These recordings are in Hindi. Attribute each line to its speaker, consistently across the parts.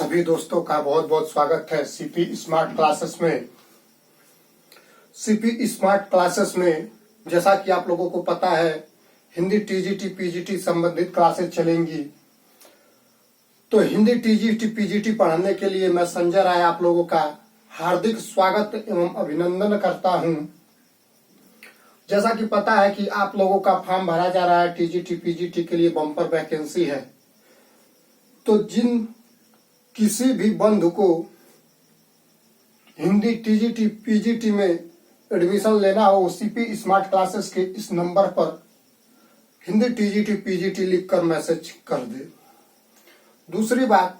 Speaker 1: सभी दोस्तों का बहुत बहुत स्वागत है सीपी स्मार्ट क्लासेस में। सीपी स्मार्ट क्लासेस में जैसा कि आप लोगों को पता है, हिंदी टीजीटी पीजीटी संबंधित क्लासेस चलेंगी। तो हिंदी टीजीटी पीजीटी पढ़ाने के लिए मैं संजय राय आप लोगों का हार्दिक स्वागत एवं अभिनंदन करता हूं। जैसा कि पता है कि आप लोगों का फॉर्म भरा जा रहा है टीजीटी पीजीटी के लिए, बम्पर वैकेंसी है। तो जिन किसी भी बंधु को हिंदी टीजीटी पीजीटी में एडमिशन लेना हो, सीपी स्मार्ट क्लासेस के इस नंबर पर हिंदी टीजीटी पीजीटी लिखकर मैसेज कर दे। दूसरी बात,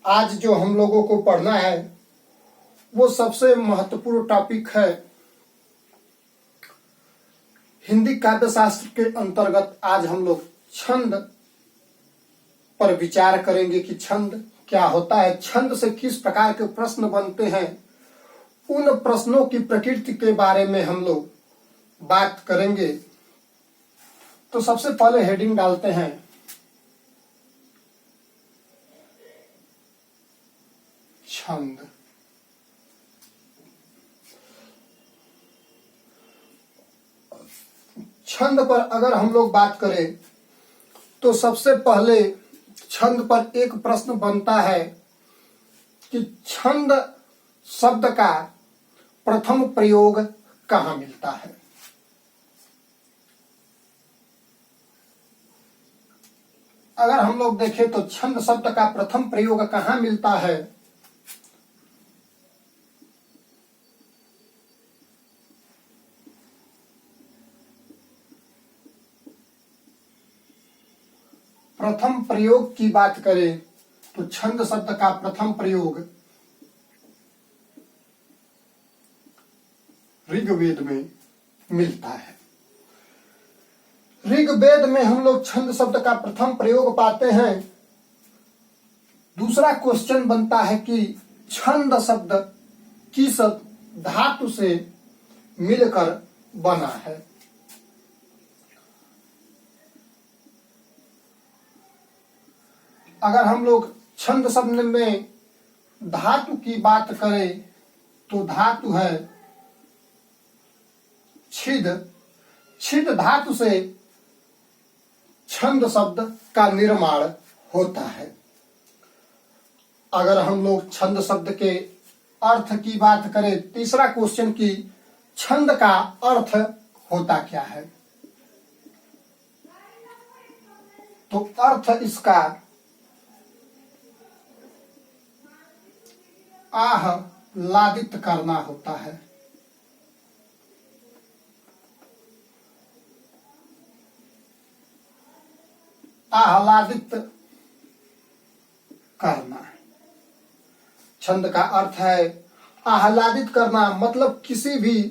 Speaker 1: आज जो हम लोगों को पढ़ना है वो सबसे महत्वपूर्ण टॉपिक है। हिंदी काव्य शास्त्र के अंतर्गत आज हम लोग छंद पर विचार करेंगे कि छंद क्या होता है, छंद से किस प्रकार के प्रश्न बनते हैं। उन प्रश्नों की प्रकृति के बारे में हम लोग बात करेंगे। तो सबसे पहले हेडिंग डालते हैं, छंद। छंद पर अगर हम लोग बात करें तो सबसे पहले छंद पर एक प्रश्न बनता है कि छंद शब्द का प्रथम प्रयोग कहाँ मिलता है। अगर हम लोग देखें तो छंद शब्द का प्रथम प्रयोग कहाँ मिलता है, प्रथम प्रयोग की बात करें तो छंद शब्द का प्रथम प्रयोग ऋग्वेद में मिलता है। ऋग्वेद में हम लोग छंद शब्द का प्रथम प्रयोग पाते हैं। दूसरा क्वेश्चन बनता है कि छंद शब्द किस धातु से मिलकर बना है। अगर हम लोग छंद शब्द में धातु की बात करें तो धातु है छिद। छिद धातु से छंद शब्द का निर्माण होता है। अगर हम लोग छंद शब्द के अर्थ की बात करें, तीसरा क्वेश्चन की छंद का अर्थ होता क्या है, तो अर्थ इसका आह्लादित करना होता है। आह्लादित करना छंद का अर्थ है। आह्लादित करना मतलब किसी भी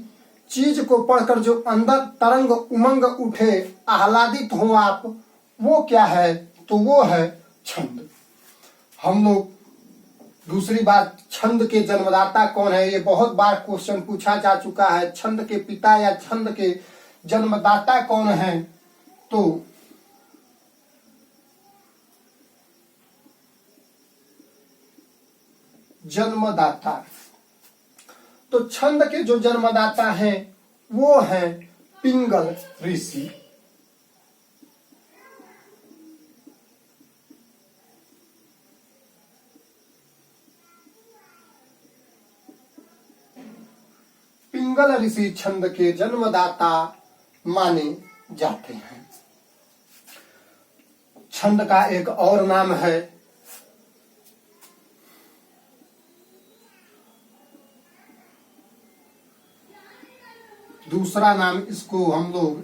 Speaker 1: चीज को पढ़कर जो अंदर तरंग उमंग उठे, आह्लादित हो आप, वो क्या है, तो वो है छंद। हम लोग दूसरी बात, छंद के जन्मदाता कौन है, ये बहुत बार क्वेश्चन पूछा जा चुका है। छंद के पिता या छंद के जन्मदाता कौन है, तो जन्मदाता, तो छंद के जो जन्मदाता हैं वो हैं पिंगल ऋषि। पिंगल ऋषि छंद के जन्मदाता माने जाते हैं। छंद का एक और नाम है दूसरा नाम, इसको हम लोग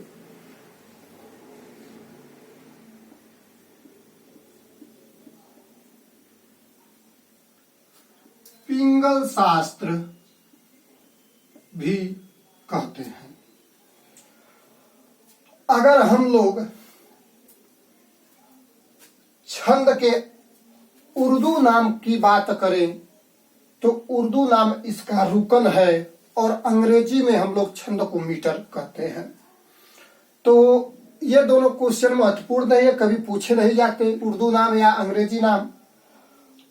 Speaker 1: पिंगल शास्त्र भी कहते हैं। अगर हम लोग छंद के उर्दू नाम की बात करें तो उर्दू नाम इसका रुकन है और अंग्रेजी में हम लोग छंद को मीटर कहते हैं। तो ये दोनों क्वेश्चन महत्वपूर्ण है, कभी पूछे नहीं जाते, उर्दू नाम या अंग्रेजी नाम।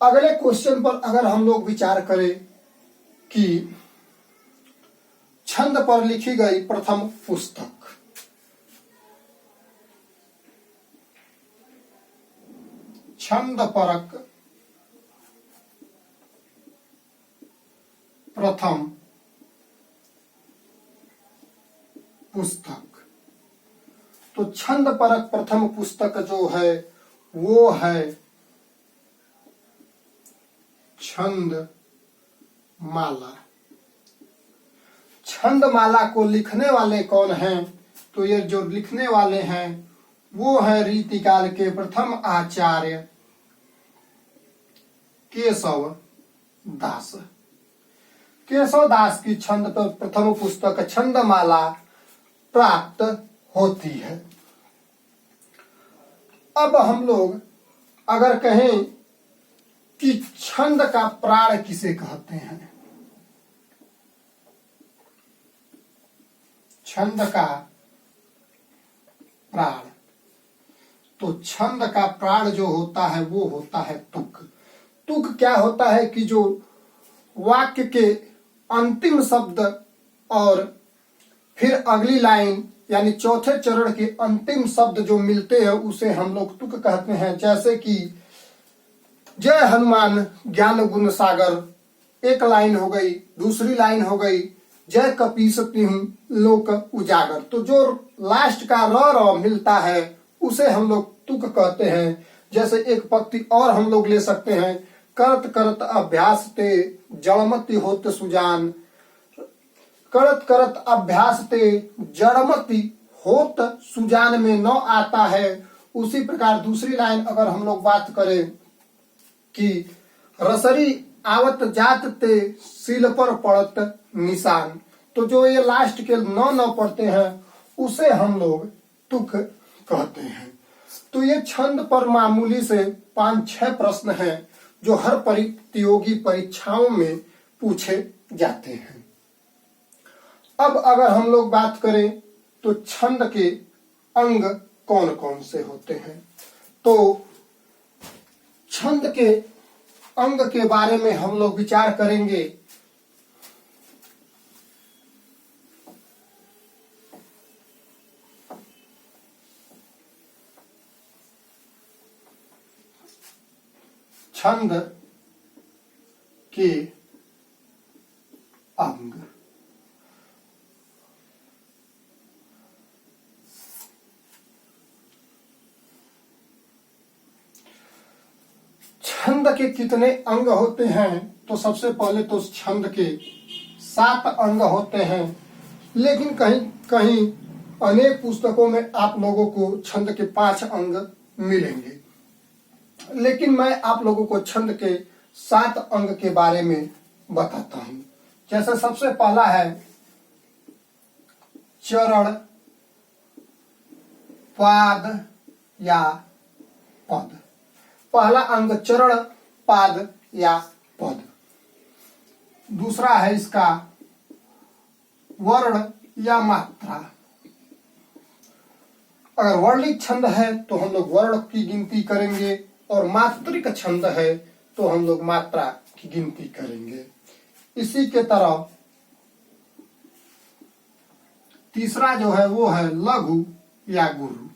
Speaker 1: अगले क्वेश्चन पर अगर हम लोग विचार करें कि छंद पर लिखी गई प्रथम पुस्तक, छंद परक प्रथम पुस्तक, तो छंद परक प्रथम पुस्तक जो है वो है छंद माला। छंद माला को लिखने वाले कौन हैं? तो ये जो लिखने वाले हैं वो है रीतिकाल के प्रथम आचार्य केशव दास। केशव दास की छंद पर प्रथम पुस्तक छंदमाला प्राप्त होती है। अब हम लोग अगर कहें कि छंद का प्राण किसे कहते हैं, छंद का प्राण, तो छंद का प्राण जो होता है वो होता है तुक। तुक क्या होता है कि जो वाक्य के अंतिम शब्द और फिर अगली लाइन यानी चौथे चरण के अंतिम शब्द जो मिलते हैं उसे हम लोग तुक कहते हैं। जैसे कि जय हनुमान ज्ञान गुण सागर, एक लाइन हो गई, दूसरी लाइन हो गई जय कपीस तिहुँ लोक उजागर। तो जो लास्ट का र मिलता है उसे हम लोग तुक कहते हैं। जैसे एक पंक्ति और हम लोग ले सकते हैं, करत करत अभ्यास ते जड़मति होत सुजान, करत करत अभ्यास ते जड़मति होत सुजान में न आता है। उसी प्रकार दूसरी लाइन अगर हम लोग बात करें कि रसरी आवत जात ते सील पर पड़त निशान, तो जो ये लास्ट के न पढ़ते हैं उसे हम लोग तुक कहते हैं। तो ये छंद पर मामूली से 5-6 प्रश्न हैं जो हर प्रतियोगी परीक्षाओं में पूछे जाते हैं। अब अगर हम लोग बात करें तो छंद के अंग कौन कौन से होते हैं, तो छंद के अंग के बारे में हम लोग विचार करेंगे। छंद के अंग, छंद के कितने अंग होते हैं? तो सबसे पहले तो छंद के 7 अंग होते हैं, लेकिन कहीं कहीं अनेक पुस्तकों में आप लोगों को छंद के 5 अंग मिलेंगे, लेकिन मैं आप लोगों को छंद के 7 अंग के बारे में बताता हूं। जैसे सबसे पहला है चरण, पाद या पद। पहला अंग चरण, पाद या पद। दूसरा है इसका वर्ण या मात्रा। अगर वर्णिक छंद है तो हम लोग वर्ण की गिनती करेंगे और मात्रिक छंद है तो हम लोग मात्रा की गिनती करेंगे। इसी के तरह तीसरा जो है वो है लघु या गुरु।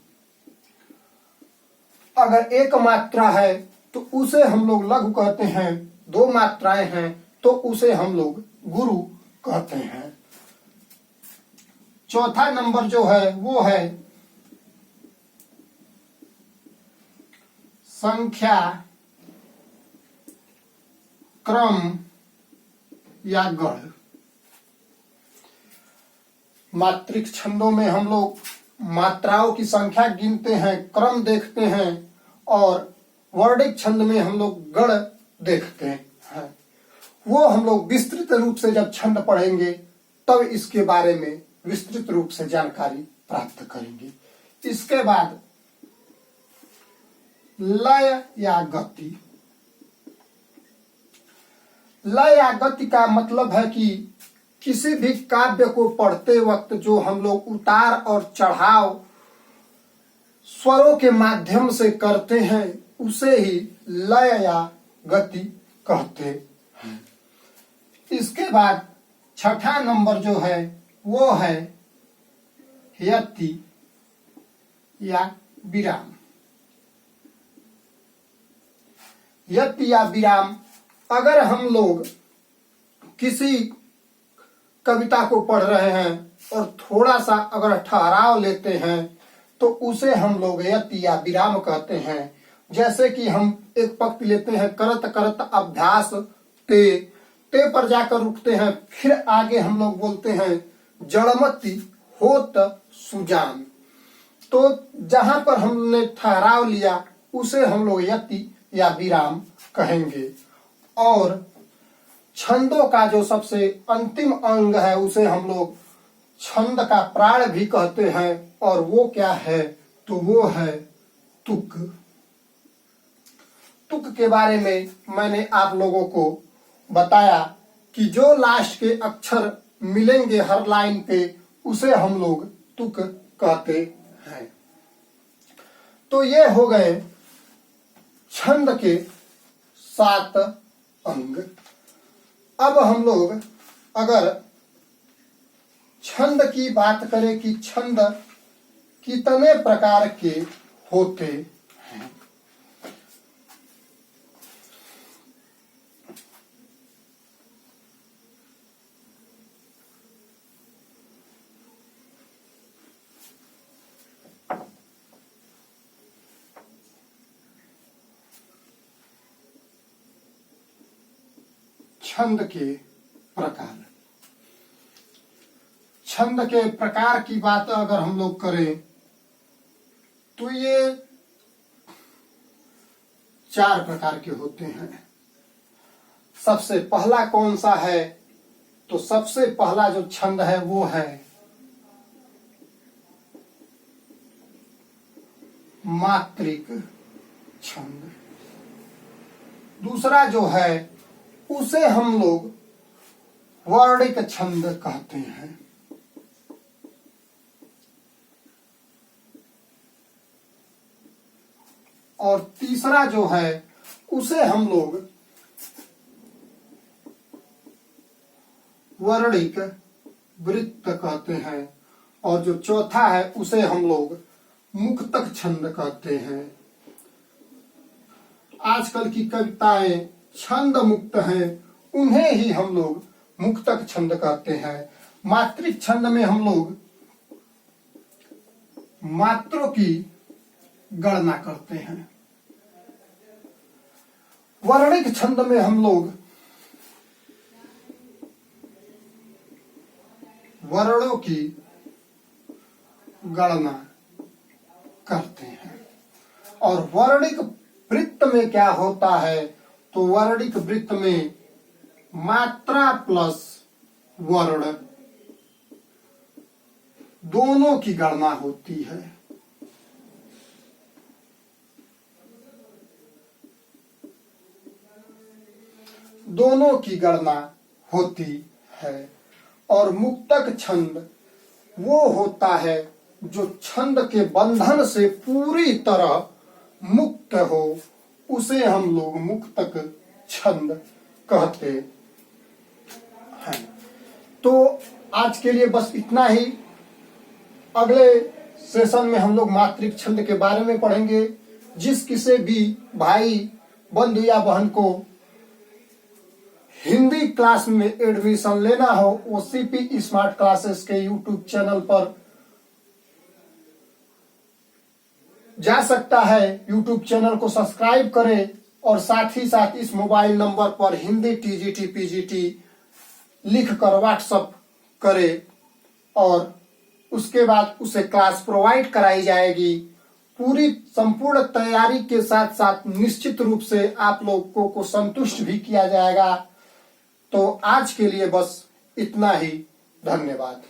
Speaker 1: अगर एक मात्रा है तो उसे हम लोग लघु कहते हैं, 2 मात्राएं हैं तो उसे हम लोग गुरु कहते हैं। चौथा नंबर जो है वो है संख्या, क्रम या गढ़। मात्रिक छंदों में हम लोग मात्राओं की संख्या गिनते हैं, क्रम देखते हैं, और वर्णिक छंद में हम लोग गढ़ देखते हैं। वो हम लोग विस्तृत रूप से जब छंद पढ़ेंगे तब इसके बारे में विस्तृत रूप से जानकारी प्राप्त करेंगे। इसके बाद लय या गति। लय या गति का मतलब है कि किसी भी काव्य को पढ़ते वक्त जो हम लोग उतार और चढ़ाव स्वरों के माध्यम से करते हैं उसे ही लय या गति कहते हैं। इसके बाद छठा नंबर जो है वो है यति या विराम। यति या विराम, अगर हम लोग किसी कविता को पढ़ रहे हैं और थोड़ा सा अगर ठहराव लेते हैं तो उसे हम लोग यति या विराम कहते हैं। जैसे कि हम एक पंक्ति लेते हैं, करत करत अभ्यास ते पर जाकर रुकते हैं, फिर आगे हम लोग बोलते हैं जड़मति होत सुजान। तो जहां पर हमने ठहराव लिया उसे हम लोग यति या विराम कहेंगे। और छंदों का जो सबसे अंतिम अंग है उसे हम लोग छंद का प्राण भी कहते हैं, और वो क्या है तो वो है तुक। तुक के बारे में मैंने आप लोगों को बताया कि जो लास्ट के अक्षर मिलेंगे हर लाइन पे उसे हम लोग तुक कहते हैं। तो ये हो गए छंद के 7 अंग। अब हम लोग अगर छंद की बात करें कि छंद कितने प्रकार के होते हैं, छंद के प्रकार। छंद के प्रकार की बात अगर हम लोग करें तो ये 4 प्रकार के होते हैं। सबसे पहला कौन सा है तो सबसे पहला जो छंद है वो है मात्रिक छंद। दूसरा जो है उसे हम लोग वर्णिक छंद कहते हैं। और तीसरा जो है उसे हम लोग वर्णिक वृत्त कहते हैं। और जो चौथा है उसे हम लोग मुक्तक छंद कहते हैं। आजकल की कविताएं छंद मुक्त हैं, उन्हें ही हम लोग मुक्तक छंद कहते हैं। मात्रिक छंद में हम लोग मात्रों की गणना करते हैं। वर्णिक छंद में हम लोग वर्णों की गणना करते हैं। और वर्णिक वृत्त में क्या होता है तो वर्णिक वृत्त में मात्रा प्लस वर्ण दोनों की गणना होती है। दोनों की गणना होती है। और मुक्तक छंद वो होता है जो छंद के बंधन से पूरी तरह मुक्त हो, उसे हम लोग मुक्तक छंद कहते हैं। तो आज के लिए बस इतना ही। अगले सेशन में हम लोग मात्रिक छंद के बारे में पढ़ेंगे। जिस किसी भी भाई बंधु या बहन को हिंदी क्लास में एडमिशन लेना हो वो सीपी स्मार्ट क्लासेस के यूट्यूब चैनल पर जा सकता है। यूट्यूब चैनल को सब्सक्राइब करें और साथ ही साथ इस मोबाइल नंबर पर हिंदी टीजीटी पीजीटी लिखकर व्हाट्सएप करें और उसके बाद उसे क्लास प्रोवाइड कराई जाएगी। पूरी संपूर्ण तैयारी के साथ साथ निश्चित रूप से आप लोगों को संतुष्ट भी किया जाएगा। तो आज के लिए बस इतना ही। धन्यवाद।